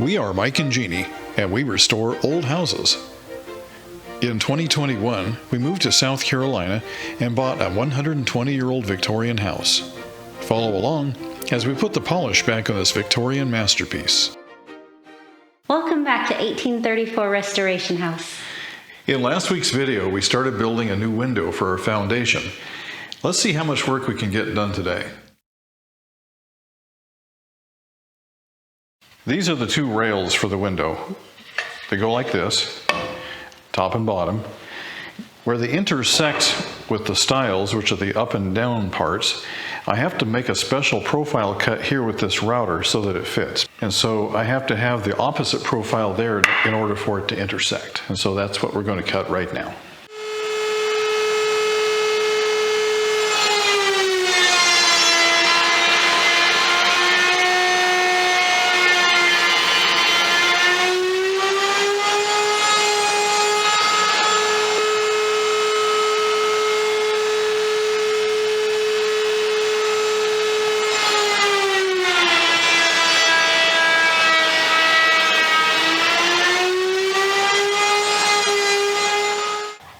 We are Mike and Jeannie, and we restore old houses. In 2021, we moved to South Carolina and bought a 120-year-old Victorian house. Follow along as we put the polish back on this Victorian masterpiece. Welcome back to 1834 Restoration House. In last week's video, we started building a new window for our foundation. Let's see how much work we can get done today. These are the two rails for the window. They go like this, top and bottom. Where they intersect with the stiles, which are the up and down parts, I have to make a special profile cut here with this router so that it fits. And so I have to have the opposite profile there in order for it to intersect. And so that's what we're going to cut right now.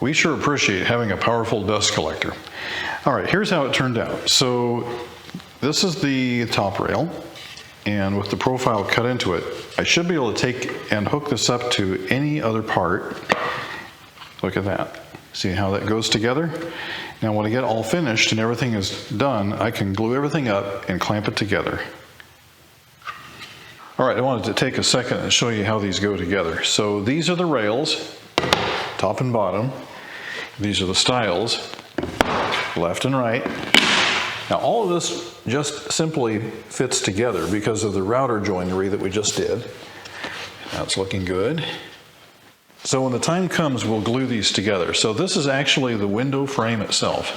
We sure appreciate having a powerful dust collector. All right, here's how it turned out. So this is the top rail, and with the profile cut into it, I should be able to take and hook this up to any other part. Look at that. See how that goes together? Now when I get all finished and everything is done, I can glue everything up and clamp it together. All right, I wanted to take a second and show you how these go together. So these are the rails, top and bottom. These are the stiles, left and right. Now all of this just simply fits together because of the router joinery that we just did. That's looking good. So when the time comes, we'll glue these together. So this is actually the window frame itself.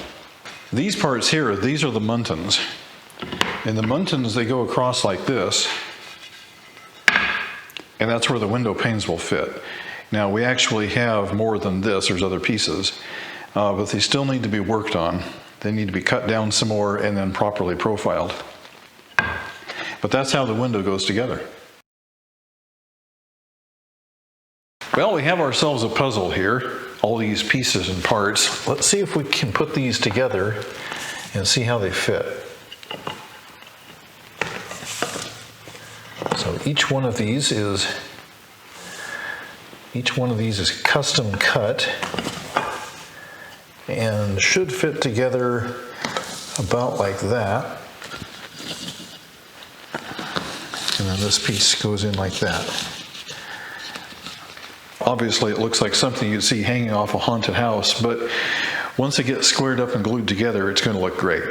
These parts here, these are the muntins. And the muntins, they go across like this. And that's where the window panes will fit. Now we actually have more than this, there's other pieces, but they still need to be worked on. They need to be cut down some more and then properly profiled. But that's how the window goes together. Well, we have ourselves a puzzle here, all these pieces and parts. Let's see if we can put these together and see how they fit. So each one of these is custom cut and should fit together about like that. And then this piece goes in like that. Obviously it looks like something you'd see hanging off a haunted house, but once it gets squared up and glued together, it's going to look great.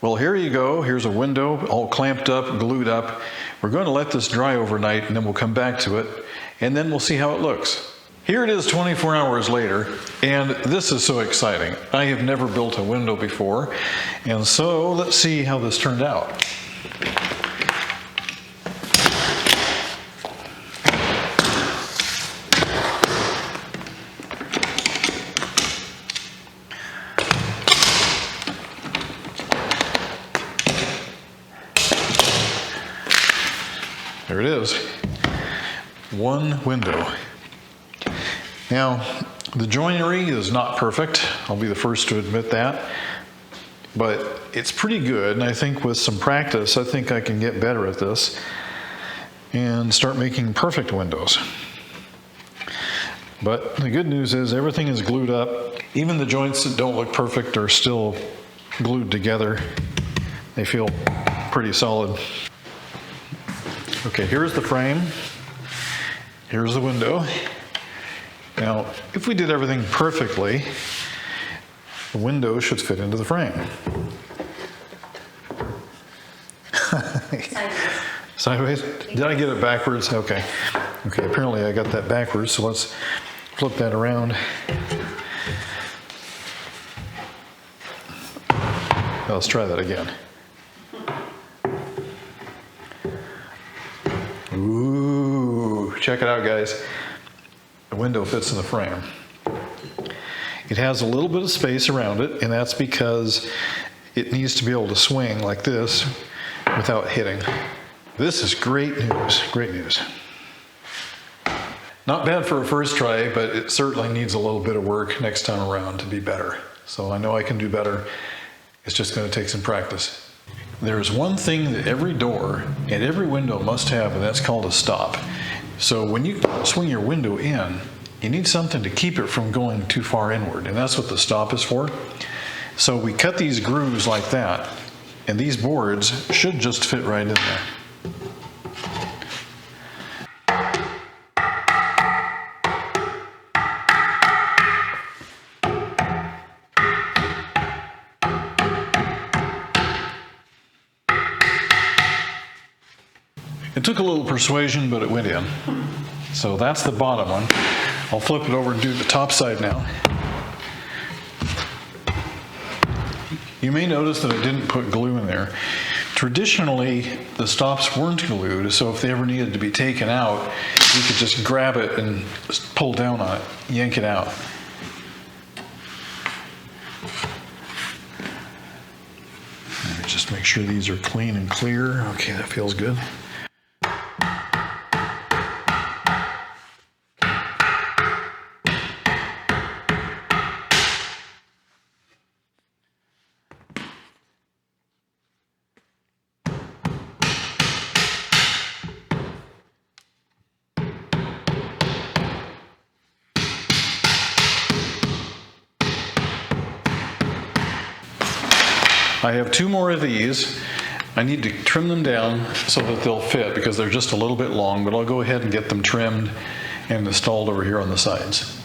Well, here you go. Here's a window all clamped up, glued up. We're going to let this dry overnight and then we'll come back to it and then we'll see how it looks. Here it is 24 hours later, and this is so exciting. I have never built a window before, and so let's see how this turned out. There it is. One window. Now, the joinery is not perfect. I'll be the first to admit that. But it's pretty good, and I think with some practice, I think I can get better at this and start making perfect windows. But the good news is everything is glued up. Even the joints that don't look perfect are still glued together. They feel pretty solid. Okay, here's the frame. Here's the window. Now, if we did everything perfectly, the window should fit into the frame. Sideways? Did I get it backwards? Okay. Okay, apparently I got that backwards, so let's flip that around. Now let's try that again. Ooh, check it out, guys. The window fits in the frame. It has a little bit of space around it, and that's because it needs to be able to swing like this without hitting. This is great news, great news. Not bad for a first try, but it certainly needs a little bit of work next time around to be better. So I know I can do better. It's just going to take some practice. There's one thing that every door and every window must have, and that's called a stop. So when you swing your window in, you need something to keep it from going too far inward, and that's what the stop is for. So we cut these grooves like that, and these boards should just fit right in there. It took a little persuasion, but it went in. So that's the bottom one. I'll flip it over and do the top side now. You may notice that I didn't put glue in there. Traditionally, the stops weren't glued, so if they ever needed to be taken out, you could just grab it and just pull down on it, yank it out. Let me just make sure these are clean and clear. Okay, that feels good. I have two more of these. I need to trim them down so that they'll fit because they're just a little bit long, but I'll go ahead and get them trimmed and installed over here on the sides.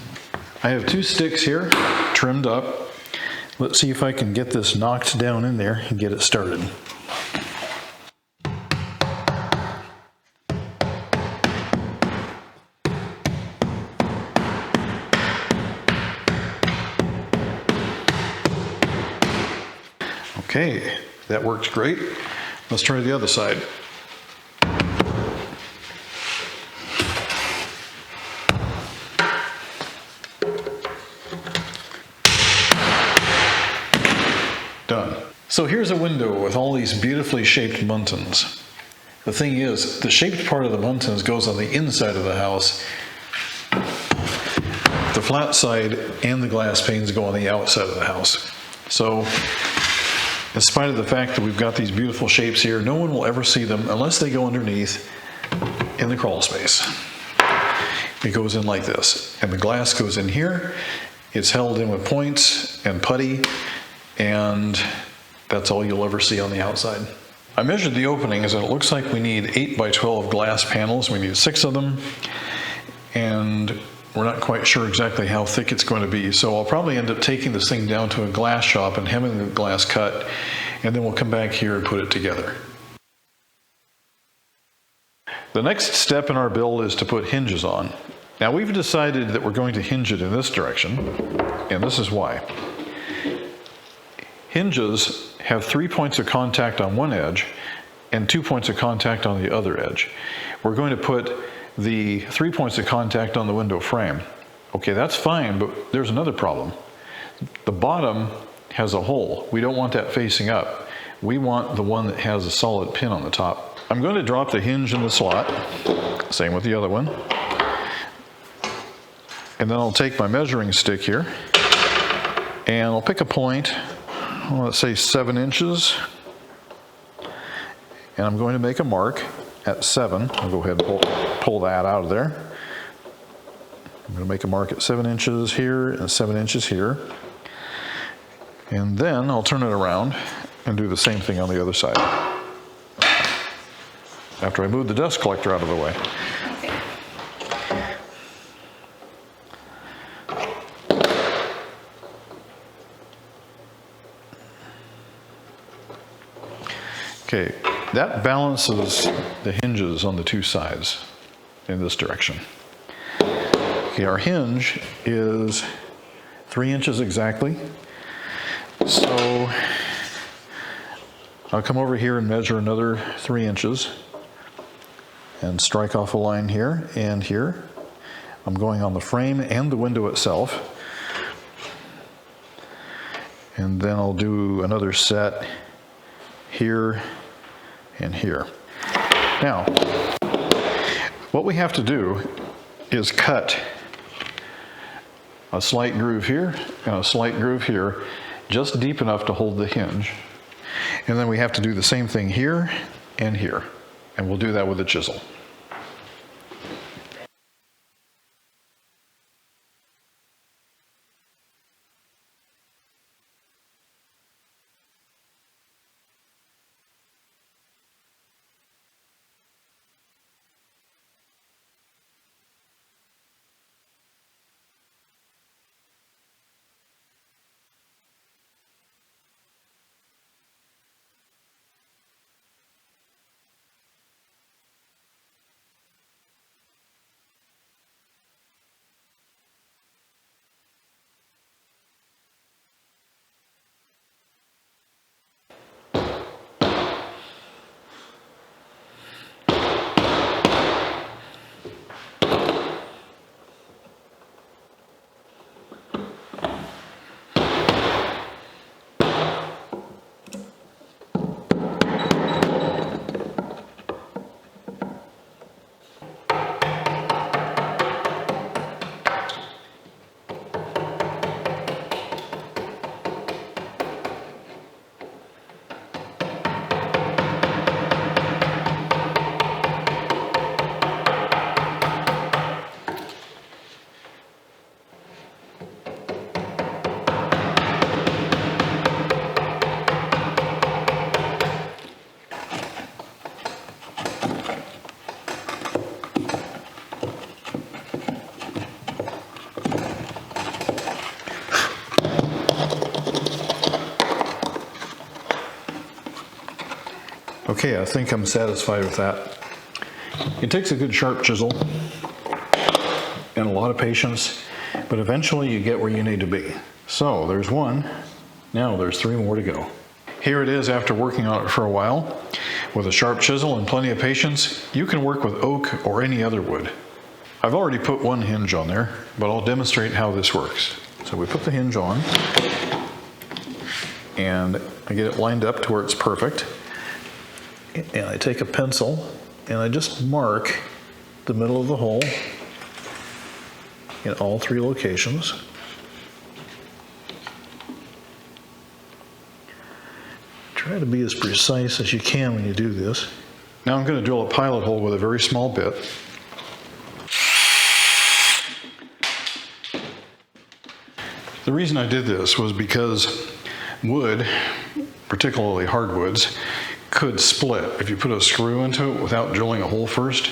I have two sticks here trimmed up. Let's see if I can get this knocked down in there and get it started. Okay, that works great. Let's try the other side. Done. So here's a window with all these beautifully shaped muntins. The thing is, the shaped part of the muntins goes on the inside of the house. The flat side and the glass panes go on the outside of the house. So, in spite of the fact that we've got these beautiful shapes here, no one will ever see them unless they go underneath in the crawl space. It goes in like this, and the glass goes in here. It's held in with points and putty, and that's all you'll ever see on the outside. I measured the openings, and it looks like we need 8 by 12 glass panels. We need 6 of them, and we're not quite sure exactly how thick it's going to be. So I'll probably end up taking this thing down to a glass shop and having the glass cut, and then we'll come back here and put it together. The next step in our build is to put hinges on. Now we've decided that we're going to hinge it in this direction, and this is why. Hinges have 3 points of contact on one edge and 2 points of contact on the other edge. We're going to put the 3 points of contact on the window frame. Okay, that's fine, but there's another problem. The bottom has a hole. We don't want that facing up. We want the one that has a solid pin on the top. I'm going to drop the hinge in the slot, same with the other one. And then I'll take my measuring stick here, and I'll pick a point, let's say 7 inches, and I'm going to make a mark at 7. I'll go ahead and pull that out of there. I'm going to make a mark at 7 inches here and 7 inches here. And then I'll turn it around and do the same thing on the other side, after I move the dust collector out of the way. Okay, that balances the hinges on the two sides in this direction. Okay, our hinge is 3 inches exactly. So I'll come over here and measure another 3 inches and strike off a line here and here. I'm going on the frame and the window itself. And then I'll do another set here and here. Now, what we have to do is cut a slight groove here and a slight groove here, just deep enough to hold the hinge. And then we have to do the same thing here and here. And we'll do that with a chisel. Okay, I think I'm satisfied with that. It takes a good sharp chisel and a lot of patience, but eventually you get where you need to be. So there's one, now there's 3 more to go. Here it is after working on it for a while. With a sharp chisel and plenty of patience, you can work with oak or any other wood. I've already put one hinge on there, but I'll demonstrate how this works. So we put the hinge on, and I get it lined up to where it's perfect. And I take a pencil and I just mark the middle of the hole in all 3 locations. Try to be as precise as you can when you do this. Now I'm going to drill a pilot hole with a very small bit. The reason I did this was because wood, particularly hardwoods, could split. If you put a screw into it without drilling a hole first,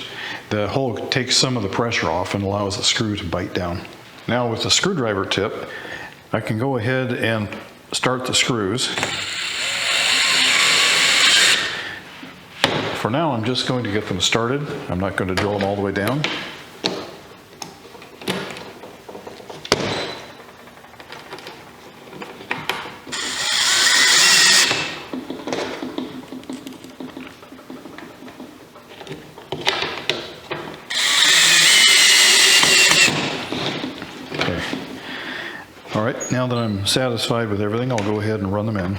The hole takes some of the pressure off and allows the screw to bite down. Now with the screwdriver tip, I can go ahead and start the screws. For now, I'm just going to get them started. I'm not going to drill them all the way down. All right, now that I'm satisfied with everything, I'll go ahead and run them in.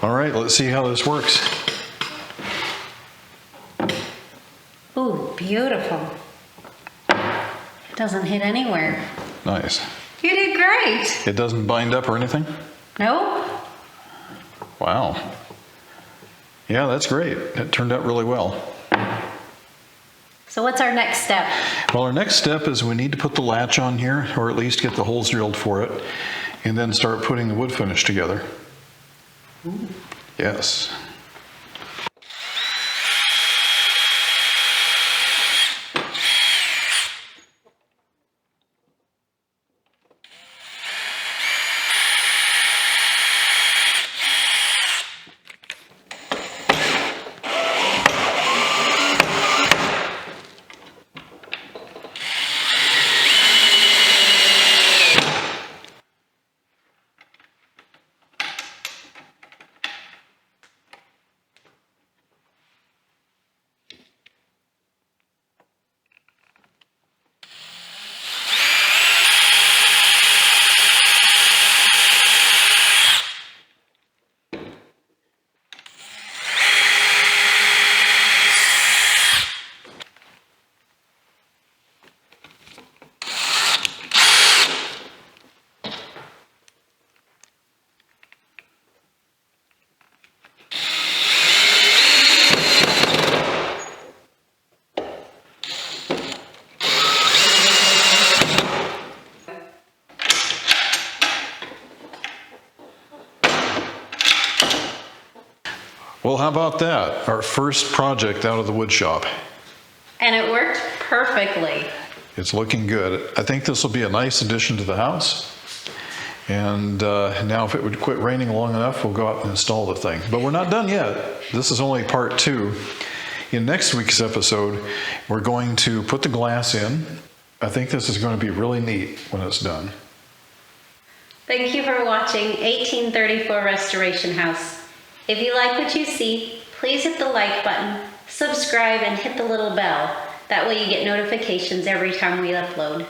All right, let's see how this works. Ooh, beautiful. Doesn't hit anywhere. Nice. You did great. It doesn't bind up or anything? Nope. Wow. Yeah, that's great. It turned out really well. So what's our next step? Well, our next step is we need to put the latch on here, or at least get the holes drilled for it, and then start putting the wood finish together. Ooh. Yes. Well, how about that? Our first project out of the wood shop. And it worked perfectly. It's looking good. I think this will be a nice addition to the house. And now if it would quit raining long enough, we'll go out and install the thing. But we're not done yet. This is only part 2. In next week's episode, we're going to put the glass in. I think this is going to be really neat when it's done. Thank you for watching 1834 Restoration House. If you like what you see, please hit the like button, subscribe, and hit the little bell. That way you get notifications every time we upload.